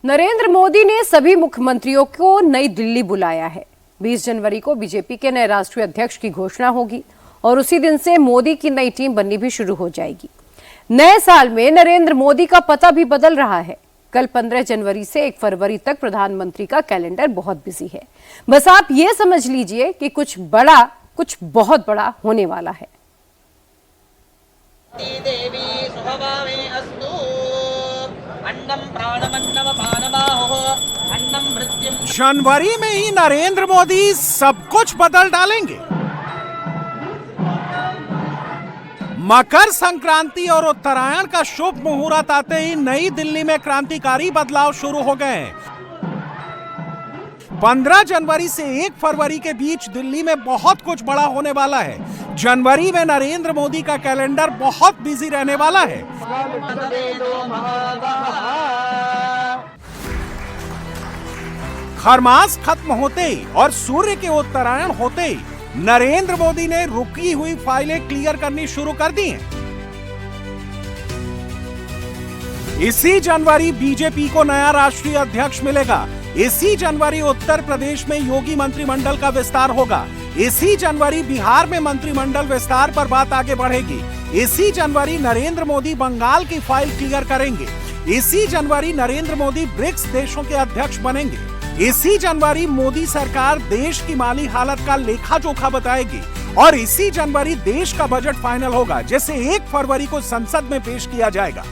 नरेंद्र मोदी ने सभी मुख्यमंत्रियों को नई दिल्ली बुलाया है। 20 जनवरी को बीजेपी के नए राष्ट्रीय अध्यक्ष की घोषणा होगी और उसी दिन से मोदी की नई टीम बननी भी शुरू हो जाएगी। नए साल में नरेंद्र मोदी का पता भी बदल रहा है। कल 15 जनवरी से 1 फरवरी तक प्रधानमंत्री का कैलेंडर बहुत बिजी है। बस आप ये समझ लीजिए कि कुछ बहुत बड़ा होने वाला है। जनवरी में ही नरेंद्र मोदी सब कुछ बदल डालेंगे। मकर संक्रांति और उत्तरायण का शुभ मुहूर्त आते ही नई दिल्ली में क्रांतिकारी बदलाव शुरू हो गए हैं। 15 जनवरी से 1 फरवरी के बीच दिल्ली में बहुत कुछ बड़ा होने वाला है। जनवरी में नरेंद्र मोदी का कैलेंडर बहुत बिजी रहने वाला है। खरमास खत्म होते ही और सूर्य के उत्तरायण होते ही नरेंद्र मोदी ने रुकी हुई फाइलें क्लियर करनी शुरू कर दी हैं। इसी जनवरी बीजेपी को नया राष्ट्रीय अध्यक्ष मिलेगा। इसी जनवरी उत्तर प्रदेश में योगी मंत्रिमंडल का विस्तार होगा। इसी जनवरी बिहार में मंत्रिमंडल विस्तार पर बात आगे बढ़ेगी। इसी जनवरी नरेंद्र मोदी बंगाल की फाइल क्लियर करेंगे। इसी जनवरी नरेंद्र मोदी ब्रिक्स देशों के अध्यक्ष बनेंगे। इसी जनवरी मोदी सरकार देश की माली हालत का लेखा जोखा बताएगी और इसी जनवरी देश का बजट फाइनल होगा, जिसे 1 फरवरी को संसद में पेश किया जाएगा।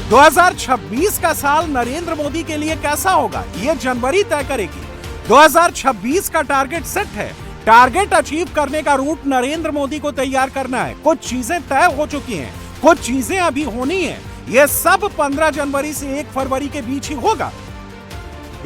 2026 का साल नरेंद्र मोदी के लिए कैसा होगा, ये जनवरी तय करेगी। 2026 का टारगेट सेट है। टारगेट अचीव करने का रूट नरेंद्र मोदी को तैयार करना है। कुछ चीजें तय हो चुकी हैं, कुछ चीजें अभी होनी है। यह सब 15 जनवरी से 1 फरवरी के बीच ही होगा।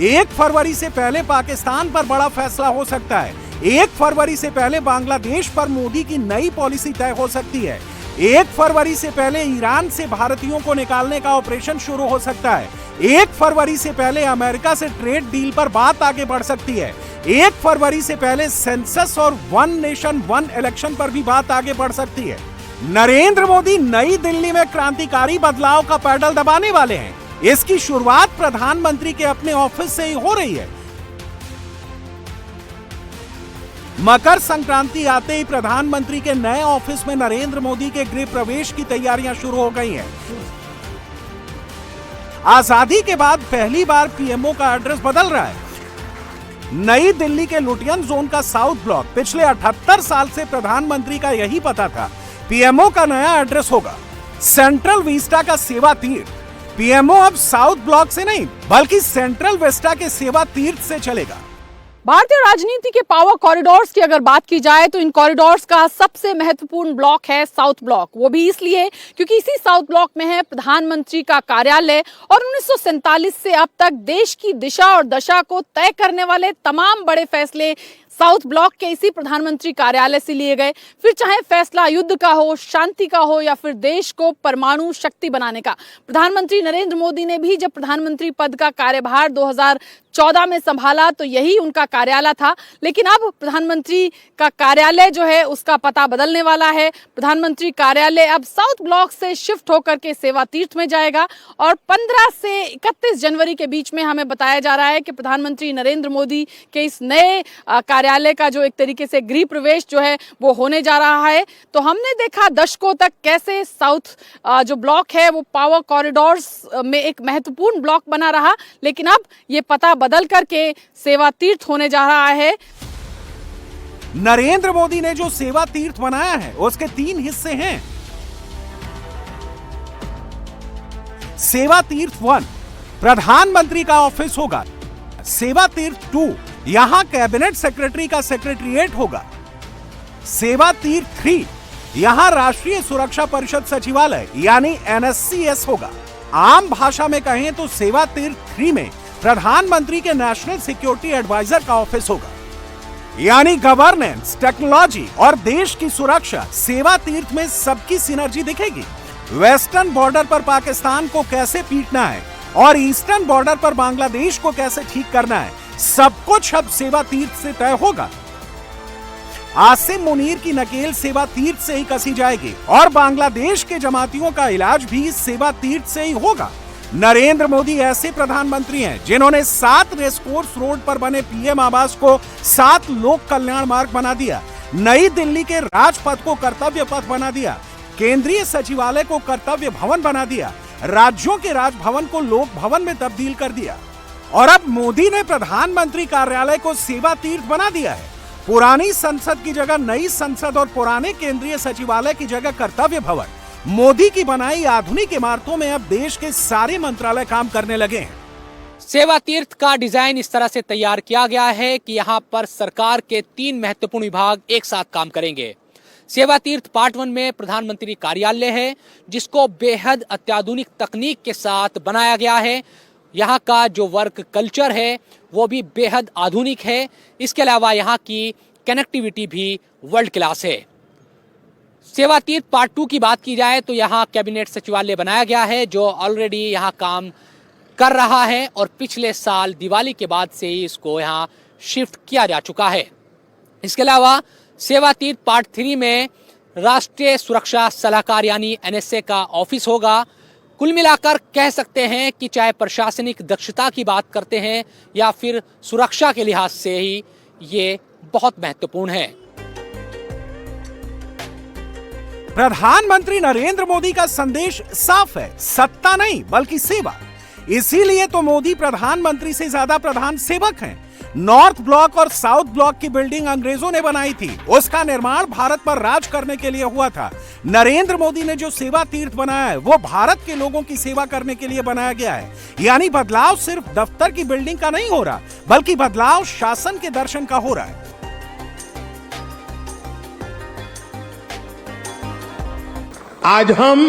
1 फरवरी से पहले पाकिस्तान पर बड़ा फैसला हो सकता है। 1 फरवरी से पहले बांग्लादेश पर मोदी की नई पॉलिसी तय हो सकती है। 1 फरवरी से पहले ईरान से भारतीयों को निकालने का ऑपरेशन शुरू हो सकता है। 1 फरवरी से पहले अमेरिका से ट्रेड डील पर बात आगे बढ़ सकती है। 1 फरवरी से पहले सेंसस और वन नेशन वन इलेक्शन पर भी बात आगे बढ़ सकती है। नरेंद्र मोदी नई दिल्ली में क्रांतिकारी बदलाव का पैडल दबाने वाले हैं। इसकी शुरुआत प्रधानमंत्री के अपने ऑफिस से ही हो रही है। मकर संक्रांति आते ही प्रधानमंत्री के नए ऑफिस में नरेंद्र मोदी के गृह प्रवेश की तैयारियां शुरू हो गई हैं। आजादी के बाद पहली बार पीएमओ का एड्रेस बदल रहा है। नई दिल्ली के लुटियन जोन का साउथ ब्लॉक पिछले 78 साल से प्रधानमंत्री का यही पता था। पीएमओ का नया एड्रेस होगा सेंट्रल विस्टा का सेवा तीर्थ। पीएमओ अब साउथ ब्लॉक से नहीं बल्कि सेंट्रल विस्टा के सेवा तीर्थ से चलेगा। भारतीय राजनीति के पावर कॉरिडोर्स की अगर बात की जाए तो इन कॉरिडोर्स का सबसे महत्वपूर्ण ब्लॉक है साउथ ब्लॉक। वो भी इसलिए क्योंकि इसी साउथ ब्लॉक में है प्रधानमंत्री का कार्यालय और 1947 से अब तक देश की दिशा और दशा को तय करने वाले तमाम बड़े फैसले साउथ ब्लॉक के इसी प्रधानमंत्री कार्यालय से लिए गए। फिर चाहे फैसला युद्ध का हो, शांति का हो या फिर देश को परमाणु शक्ति बनाने का। प्रधानमंत्री नरेंद्र मोदी ने भी जब प्रधानमंत्री पद का कार्यभार 2014 में संभाला तो यही उनका कार्यालय था। लेकिन अब प्रधानमंत्री का कार्यालय जो है उसका पता बदलने वाला है। प्रधानमंत्री कार्यालय अब साउथ ब्लॉक से शिफ्ट होकर के सेवा तीर्थ में जाएगा और 15 से 31 जनवरी के बीच में हमें बताया जा रहा है कि प्रधानमंत्री नरेंद्र मोदी के इस नए कार्यालय का जो एक तरीके से गृह प्रवेश जो है वो होने जा रहा है। तो हमने देखा दशकों तक कैसे साउथ जो ब्लॉक है वो पावर कॉरिडोर्स में एक महत्वपूर्ण ब्लॉक बना रहा, लेकिन अब ये पता बदल करके सेवा तीर्थ होने जा रहा है। नरेंद्र मोदी ने जो सेवा तीर्थ बनाया है उसके 3 हिस्से हैं। सेवा तीर्थ 1 प्रधानमंत्री का ऑफिस होगा। सेवा तीर्थ 2 यहां कैबिनेट सेक्रेटरी का सेक्रेटरीएट होगा। सेवा तीर्थ 3 यहां राष्ट्रीय सुरक्षा परिषद सचिवालय यानी एनएससीएस होगा। आम भाषा में कहें तो सेवा तीर्थ 3 में प्रधानमंत्री के नेशनल सिक्योरिटी एडवाइजर का ऑफिस होगा, यानी गवर्नेंस, टेक्नोलॉजी और देश की सुरक्षा। सेवा तीर्थ में सबकी सिनर्जी दिखेगी। वेस्टर्न बॉर्डर पर पाकिस्तान को कैसे पीटना है और ईस्टर्न बॉर्डर पर बांग्लादेश को कैसे ठीक करना है, सब कुछ अब सेवा तीर्थ से तय होगा। आसिम मुनीर की नकेल सेवा तीर्थ से ही कसी जाएगी और बांग्लादेश के जमातियों का इलाज भी सेवा तीर्थ से ही होगा। नरेंद्र मोदी ऐसे प्रधानमंत्री हैं जिन्होंने 7 रेसकोर्स रोड पर बने पीएम आवास को 7 लोक कल्याण मार्ग बना दिया, नई दिल्ली के राजपथ को कर्तव्य पथ बना दिया, केंद्रीय सचिवालय को कर्तव्य भवन बना दिया, राज्यों के राजभवन को लोक भवन में तब्दील कर दिया और अब मोदी ने प्रधानमंत्री कार्यालय को सेवा तीर्थ बना दिया है। पुरानी संसद की जगह नई संसद और पुराने केंद्रीय सचिवालय की जगह कर्तव्य भवन, मोदी की बनाई आधुनिक इमारतों में अब देश के सारे मंत्रालय काम करने लगे हैं। सेवा तीर्थ का डिजाइन इस तरह से तैयार किया गया है कि यहाँ पर सरकार के 3 महत्वपूर्ण विभाग एक साथ काम करेंगे। सेवा तीर्थ पार्ट 1 में प्रधानमंत्री कार्यालय है, जिसको बेहद अत्याधुनिक तकनीक के साथ बनाया गया है। यहाँ का जो वर्क कल्चर है वो भी बेहद आधुनिक है। इसके अलावा यहाँ की कनेक्टिविटी भी वर्ल्ड क्लास है। सेवा तीर्थ पार्ट 2 की बात की जाए तो यहाँ कैबिनेट सचिवालय बनाया गया है, जो ऑलरेडी यहाँ काम कर रहा है और पिछले साल दिवाली के बाद से ही इसको यहाँ शिफ्ट किया जा चुका है। इसके अलावा सेवा तीर्थ पार्ट 3 में राष्ट्रीय सुरक्षा सलाहकार यानी NSA का ऑफिस होगा। कुल मिलाकर कह सकते हैं कि चाहे प्रशासनिक दक्षता की बात करते हैं या फिर सुरक्षा के लिहाज से ही ये बहुत महत्वपूर्ण है। प्रधानमंत्री नरेंद्र मोदी का संदेश साफ है, सत्ता नहीं बल्कि सेवा। इसीलिए तो मोदी प्रधानमंत्री से ज्यादा प्रधान सेवक हैं। नॉर्थ ब्लॉक और साउथ ब्लॉक की बिल्डिंग अंग्रेजों ने बनाई थी, उसका निर्माण भारत पर राज करने के लिए हुआ था। नरेंद्र मोदी ने जो सेवा तीर्थ बनाया है वो भारत के लोगों की सेवा करने के लिए बनाया गया है। यानी बदलाव सिर्फ दफ्तर की बिल्डिंग का नहीं हो रहा, बल्कि बदलाव शासन के दर्शन का हो रहा है। आज हम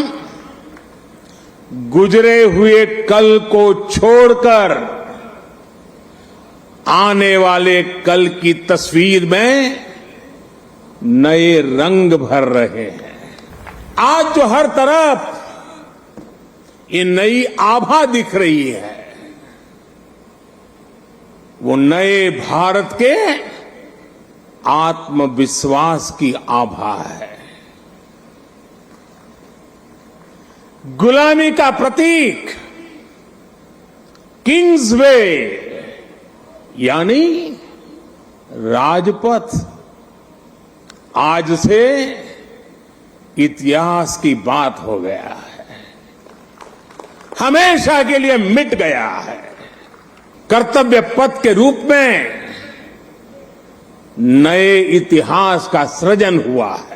गुजरे हुए कल को छोड़कर आने वाले कल की तस्वीर में नए रंग भर रहे हैं। आज जो हर तरफ ये नई आभा दिख रही है वो नए भारत के आत्मविश्वास की आभा है। गुलामी का प्रतीक किंग्सवे यानी राजपथ आज से इतिहास की बात हो गया है, हमेशा के लिए मिट गया है। कर्तव्य पथ के रूप में नए इतिहास का सृजन हुआ है।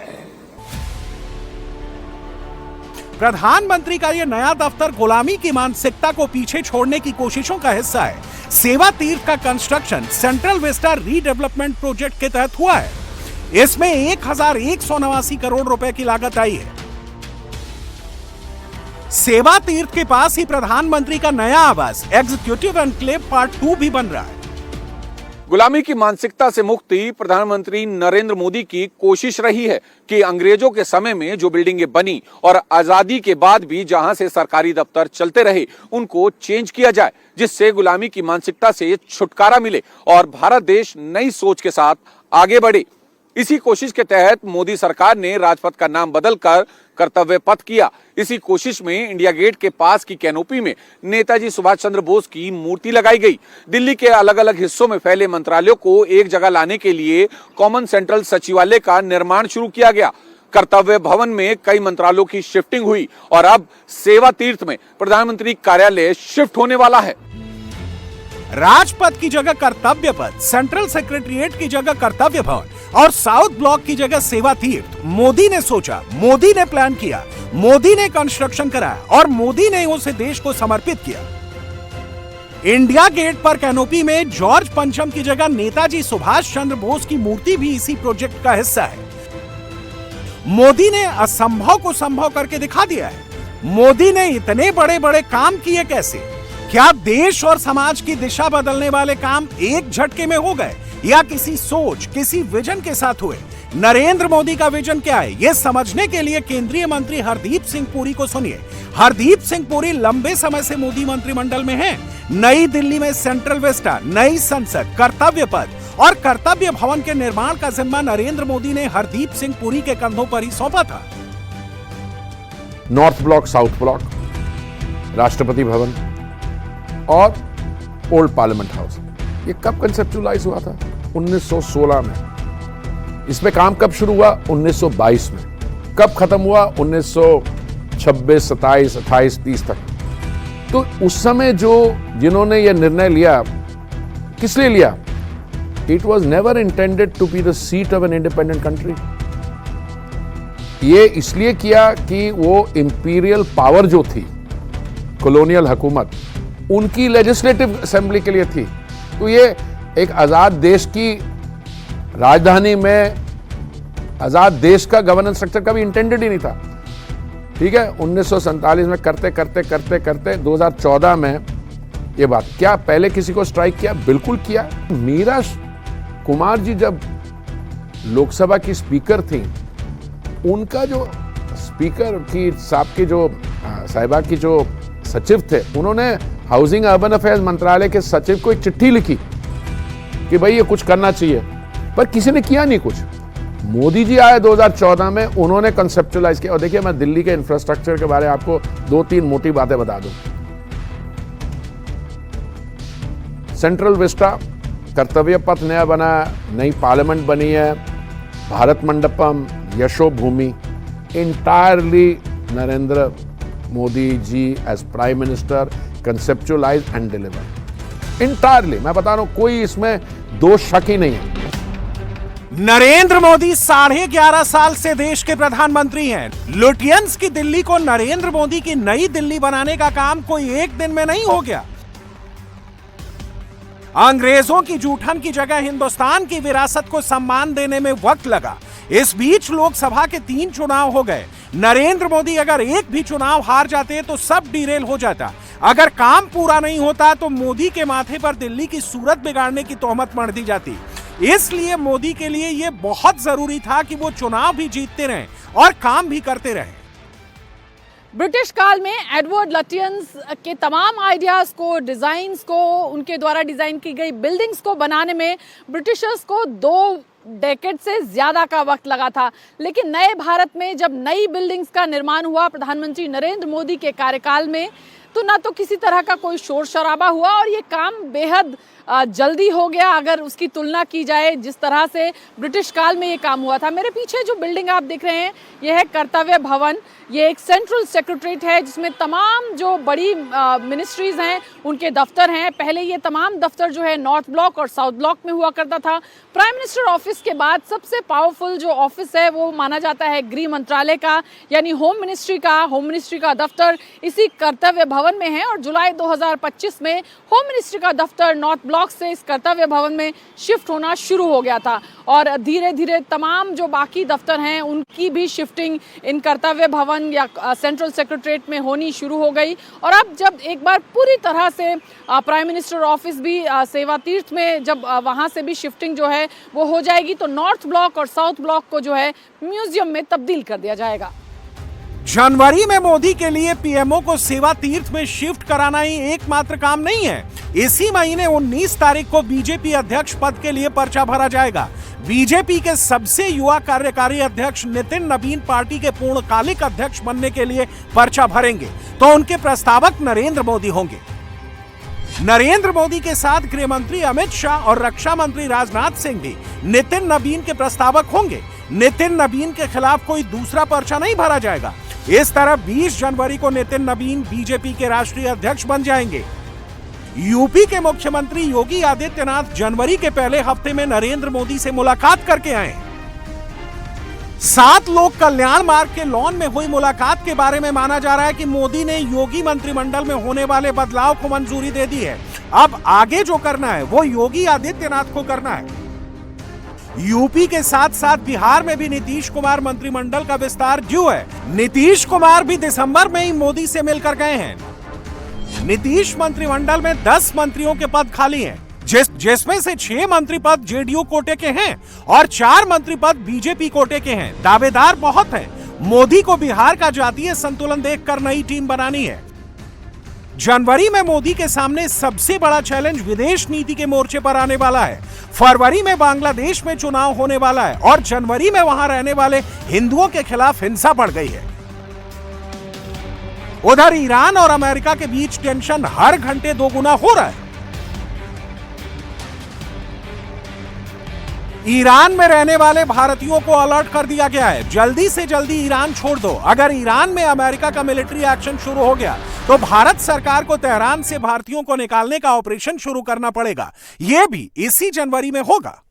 प्रधानमंत्री का यह नया दफ्तर गुलामी की मानसिकता को पीछे छोड़ने की कोशिशों का हिस्सा है। सेवा तीर्थ का construction central Vista redevelopment project के तहत हुआ है। इसमें 1189 करोड़ रुपए की लागत आई है। सेवा तीर्थ के पास ही प्रधानमंत्री का नया आवास एग्जीक्यूटिव एनक्लेव पार्ट 2 भी बन रहा है। गुलामी की मानसिकता से मुक्ति प्रधानमंत्री नरेंद्र मोदी की कोशिश रही है कि अंग्रेजों के समय में जो बिल्डिंगें बनी और आजादी के बाद भी जहां से सरकारी दफ्तर चलते रहे उनको चेंज किया जाए, जिससे गुलामी की मानसिकता से छुटकारा मिले और भारत देश नई सोच के साथ आगे बढ़े। इसी कोशिश के तहत मोदी सरकार ने राजपथ का नाम बदलकर कर्तव्य पथ किया। इसी कोशिश में इंडिया गेट के पास की कैनोपी में नेताजी सुभाष चंद्र बोस की मूर्ति लगाई गई। दिल्ली के अलग अलग हिस्सों में फैले मंत्रालयों को एक जगह लाने के लिए कॉमन सेंट्रल सचिवालय का निर्माण शुरू किया गया। कर्तव्य भवन में कई मंत्रालयों की शिफ्टिंग हुई और अब सेवा तीर्थ में प्रधानमंत्री कार्यालय शिफ्ट होने वाला है। राजपथ की जगह कर्तव्य पथ, सेंट्रल सेक्रेटरीट की जगह कर्तव्य भवन और साउथ ब्लॉक की जगह सेवा तीर्थ। मोदी ने सोचा, मोदी ने प्लान किया, मोदी ने कंस्ट्रक्शन कराया और मोदी ने उसे देश को समर्पित किया। इंडिया गेट पर कैनोपी में जॉर्ज पंचम की जगह नेताजी सुभाष चंद्र बोस की मूर्ति भी इसी प्रोजेक्ट का हिस्सा है। मोदी ने असंभव को संभव करके दिखा दिया है। मोदी ने इतने बड़े बड़े काम किए कैसे? क्या देश और समाज की दिशा बदलने वाले काम एक झटके में हो गए या किसी सोच, किसी विजन के साथ हुए? नरेंद्र मोदी का विजन क्या है, यह समझने के लिए केंद्रीय मंत्री हरदीप सिंह पुरी को सुनिए। हरदीप सिंह पुरी लंबे समय से मोदी मंत्रिमंडल में हैं। नई दिल्ली में सेंट्रल विस्टा, नई संसद, कर्तव्य पथ और कर्तव्य भवन के निर्माण का जिम्मा नरेंद्र मोदी ने हरदीप सिंह पुरी के कंधों पर ही सौंपा था। North block, south block, Rashtrapati Bhavan और ओल्ड पार्लियामेंट हाउस। ये कब कंसेप्चुअलाइज हुआ था? 1916 में। इस पे काम कब शुरू हुआ? 1922 में। कब खत्म हुआ? 1926, 27, 28, 30 तक। तो उस समय जिन्होंने ये निर्णय लिया, किस लिए लिया? It was never intended to be the seat of an independent country. ये इसलिए किया कि वो इंपीरियल पावर जो थी, कॉलोनियल हुकूमत, उनकी लेजिस्लेटिव असेंबली के लिए थी। तो ये एक आजाद देश की राजधानी में आजाद देश का गवर्नेंस स्ट्रक्चर कभी इंटेंडेड ही नहीं था। ठीक है, 1947 में करते करते 2014 में ये बात, क्या पहले किसी को स्ट्राइक किया? बिल्कुल किया। मीरा कुमार जी जब लोकसभा की स्पीकर थी, उनका जो स्पीकर की साहिबा की जो सचिव थे, उन्होंने हाउसिंग अर्बन अफेयर्स मंत्रालय के सचिव को एक चिट्ठी लिखी कि भाई ये कुछ करना चाहिए, पर किसी ने किया नहीं कुछ। मोदी जी आए 2014 में, उन्होंने कंसेप्चुअलाइज किया। और देखिए, मैं दिल्ली के इंफ्रास्ट्रक्चर के बारे में आपको 2-3 मोटी बातें बता दूं। सेंट्रल विस्टा, कर्तव्य पथ नया बना, नई पार्लियामेंट बनी है, Bharat Mandapam, Yashobhoomi, entirely Narendra Modi ji as prime minister conceptualise and deliver entirely. मैं बता रहा हूं, कोई इसमें दो शक ही नहीं है। नरेंद्र मोदी 11.5 साल से देश के प्रधानमंत्री हैं। लुटियंस की दिल्ली को नरेंद्र मोदी की नई दिल्ली बनाने का काम कोई एक दिन में नहीं हो गया। अंग्रेजों की जूठन की जगह हिंदुस्तान की विरासत को सम्मान देने में वक्त लगा। इस बीच लोकसभा के 3 चुनाव हो गए। नरेंद्र मोदी अगर एक भी चुनाव हार जाते तो सब डिरेल हो जाता। अगर काम पूरा नहीं होता तो मोदी के माथे पर दिल्ली की सूरत बिगाड़ने की तोहमत मढ़ दी जाती। इसलिए मोदी के लिए यह बहुत जरूरी था कि वो चुनाव भी जीतते रहें और काम भी करते रहें। ब्रिटिश काल में एडवर्ड लटियंस के तमाम आइडियाज को, डिजाइन्स को, उनके द्वारा डिजाइन की गई बिल्डिंग्स को बनाने में ब्रिटिशर्स को 2 डेकेड से ज्यादा का वक्त लगा था। लेकिन नए भारत में जब नई बिल्डिंग्स का निर्माण हुआ प्रधानमंत्री नरेंद्र मोदी के कार्यकाल में, तो ना तो किसी तरह का कोई शोर शराबा हुआ और ये काम बेहद जल्दी हो गया अगर उसकी तुलना की जाए जिस तरह से ब्रिटिश काल में ये काम हुआ था। मेरे पीछे जो बिल्डिंग आप देख रहे हैं, यह है कर्तव्य भवन। ये एक सेंट्रल सेक्रेटरीट है जिसमें तमाम जो बड़ी मिनिस्ट्रीज हैं उनके दफ्तर हैं। पहले ये तमाम दफ्तर जो है नॉर्थ ब्लॉक और साउथ ब्लॉक में हुआ करता था। प्राइम मिनिस्टर ऑफिस के बाद सबसे पावरफुल जो ऑफिस है वो माना जाता है गृह मंत्रालय का, यानी होम मिनिस्ट्री का दफ्तर इसी कर्तव्य भवन में है। और जुलाई 2025 में होम मिनिस्ट्री का दफ्तर नॉर्थ ब्लॉक से इस कर्तव्य भवन में शिफ्ट होना शुरू हो गया था और धीरे धीरे तमाम जो बाकी दफ्तर हैं उनकी भी शिफ्टिंग इन कर्तव्य भवन या सेंट्रल सेक्रेटरीट में होनी शुरू हो गई। और अब जब एक बार पूरी तरह से प्राइम मिनिस्टर ऑफिस भी सेवा तीर्थ में जब वहां से भी शिफ्टिंग जो है वो हो जाएगी, तो नॉर्थ ब्लॉक और साउथ ब्लॉक को जो है म्यूजियम में तब्दील कर दिया जाएगा। जनवरी में मोदी के लिए पीएमओ को सेवा तीर्थ में शिफ्ट कराना ही एकमात्र काम नहीं है। इसी महीने 19 तारीख को बीजेपी अध्यक्ष पद के लिए पर्चा भरा जाएगा। बीजेपी के सबसे युवा कार्यकारी अध्यक्ष नितिन नबीन पार्टी के पूर्णकालिक अध्यक्ष बनने के लिए पर्चा भरेंगे, तो उनके प्रस्तावक नरेंद्र मोदी होंगे। नरेंद्र मोदी के साथ गृह मंत्री अमित शाह और रक्षा मंत्री राजनाथ सिंह भी नितिन नबीन के प्रस्तावक होंगे। नितिन नबीन के खिलाफ कोई दूसरा पर्चा नहीं भरा जाएगा। इस तरह 20 जनवरी को नितिन नबीन बीजेपी के राष्ट्रीय अध्यक्ष बन जाएंगे। यूपी के मुख्यमंत्री योगी आदित्यनाथ जनवरी के पहले हफ्ते में नरेंद्र मोदी से मुलाकात करके आए। 7 लोक कल्याण मार्ग के लॉन में हुई मुलाकात के बारे में माना जा रहा है कि मोदी ने योगी मंत्रिमंडल में होने वाले बदलाव को मंजूरी दे दी है। अब आगे जो करना है वो योगी आदित्यनाथ को करना है। यूपी के साथ साथ बिहार में भी नीतीश कुमार मंत्रिमंडल का विस्तार ड्यू है। नीतीश कुमार भी दिसंबर में ही मोदी से मिलकर गए हैं। नीतीश मंत्रिमंडल में 10 मंत्रियों के पद खाली हैं, जिसमें से 6 मंत्री पद जेडीयू कोटे के हैं और 4 मंत्री पद बीजेपी कोटे के हैं। दावेदार बहुत हैं। मोदी को बिहार का जातीय संतुलन देखकर नई टीम बनानी है। जनवरी में मोदी के सामने सबसे बड़ा चैलेंज विदेश नीति के मोर्चे पर आने वाला है। फरवरी में बांग्लादेश में चुनाव होने वाला है और जनवरी में वहां रहने वाले हिंदुओं के खिलाफ हिंसा बढ़ गई है। उधर ईरान और अमेरिका के बीच टेंशन हर घंटे 2 गुना हो रहा है। ईरान में रहने वाले भारतीयों को अलर्ट कर दिया गया है, जल्दी से जल्दी ईरान छोड़ दो। अगर ईरान में अमेरिका का मिलिट्री एक्शन शुरू हो गया तो भारत सरकार को तेहरान से भारतीयों को निकालने का ऑपरेशन शुरू करना पड़ेगा। यह भी इसी जनवरी में होगा।